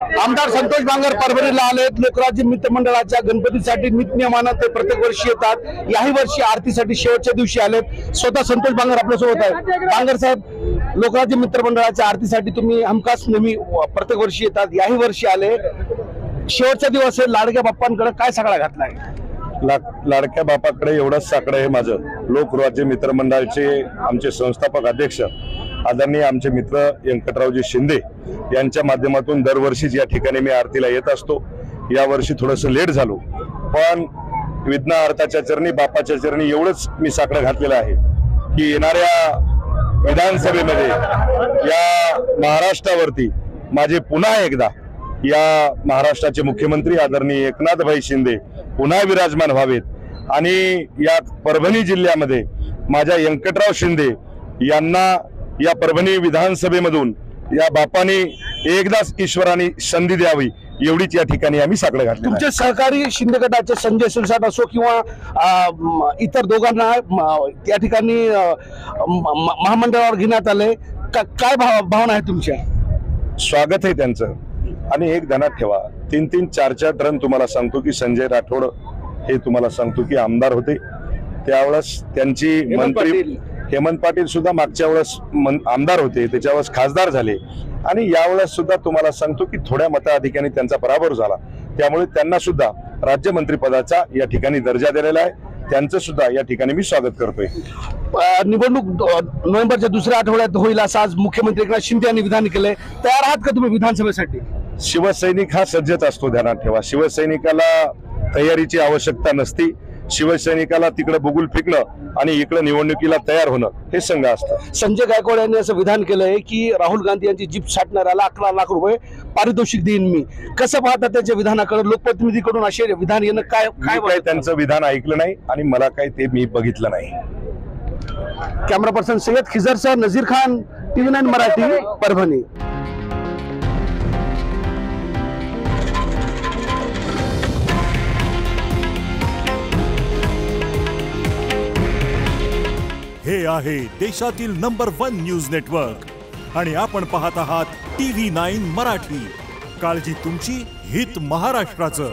आमदार संतोष बांगर परभणीला आलेत। लोकराज्य मित्र मंडळाच्या गणपतीसाठी नित्यनियमानं ते प्रत्येक वर्षी येतात। याही वर्षी आरतीसाठी शेवटच्या दिवशी आलेत। स्वतः संतोष बांगर आपल्यासोबत आहेत। बांगर साहेब, लोकराज्य मित्र मंडळाच्या आरतीसाठी तुम्ही हमखास नेहमी प्रत्येक वर्षी येतात, याही वर्षी आले। शेवटचा दिवस आहे, लाडक्या बाप्पांकडे काय सगळा घातलाय? लाडक्या बापाकडे एवढंच साकडं आहे माझं। लोकराज्य मित्र मंडळाचे आमचे संस्थापक अध्यक्ष आदरणीय आमचे मित्र व्यंकटरावजी शिंदे यांच्या माध्यमातून दरवर्षीच या ठिकाणी मी आरतीला येत असतो। या वर्षी थोडंसं लेट झालो, पण विघ्नहर्त्याच्या चरणी, बापाच्या चरणी एवढंच मी साकडं घातलेलं आहे की येणाऱ्या विधानसभेमध्ये या महाराष्ट्रावरती माझे पुन्हा एकदा या महाराष्ट्राचे मुख्यमंत्री आदरणीय एकनाथभाई शिंदे पुन्हा विराजमान व्हावेत आणि या परभणी जिल्ह्यामध्ये माझ्या व्यंकटराव शिंदे यांना या परभणी विधानसभेमधून या बापाने एकदाच ईश्वराने संधी द्यावी एवढीच या ठिकाणी आम्ही साकडं घातलं। तुमचे सहकारी शिंदे गटाचे संजय शिरसाट असो किंवा इतर दोघांना त्या ठिकाणी महामंडळावर घेण्यात आले, काय भावना आहे तुमच्या? स्वागत आहे त्यांचं। आणि एक ध्यानात ठेवा, 3-3, 4-4 टर्म तुम्हाला सांगतो की संजय राठोड हे तुम्हाला सांगतो की आमदार होते, त्यावेळेस त्यांची मंत्री हेमंत पाटील सुद्धा मागच्या वेळेस आमदार होते, त्याच्या वेळेस खासदार झाले आणि यावेळेस सुद्धा तुम्हाला सांगतो की थोड्या मताधिक्याने त्यांचा पराभव झाला, त्यामुळे त्यांना सुद्धा राज्यमंत्री पदाचा या ठिकाणी दर्जा दिलेला आहे। त्यांचं सुद्धा या ठिकाणी मी स्वागत करतोय। निवडणूक नोव्हेंबरच्या दुसऱ्या आठवड्यात होईल असं आज मुख्यमंत्री एकनाथ शिंदे यांनी विधान केलंय। तयार आहात का तुम्ही विधानसभेसाठी? शिवसैनिक हा सज्जच असतो, ध्यानात ठेवा। शिवसैनिकाला तयारीची आवश्यकता नसती। शिवसैनिकाला तिकडे बुगुल फेकणं आणि इकडे निवडणुकीला तयार होणं हे संघ असतं। संजय गायकवाड यांनी असं विधान केलंय की राहुल गांधी यांची जीप छाटणाऱ्याला 11 लाख रुपये पारितोषिक देईन मी। कसं पाहता त्याच्या विधानाकडे? लोकप्रतिनिधीकडून असे विधान येणं काय त्यांचं विधान ऐकलं नाही आणि मला काय ते मी बघितलं नाही। कॅमेरा पर्सन सय्यद खिजरसह नजीर खान, TV9 मराठी, परभणी। हे आहे देशातील नंबर 1 न्यूज नेटवर्क आणि आपण पाहत आहात TV9 मराठी। काळजी तुमची, हित महाराष्ट्राचं।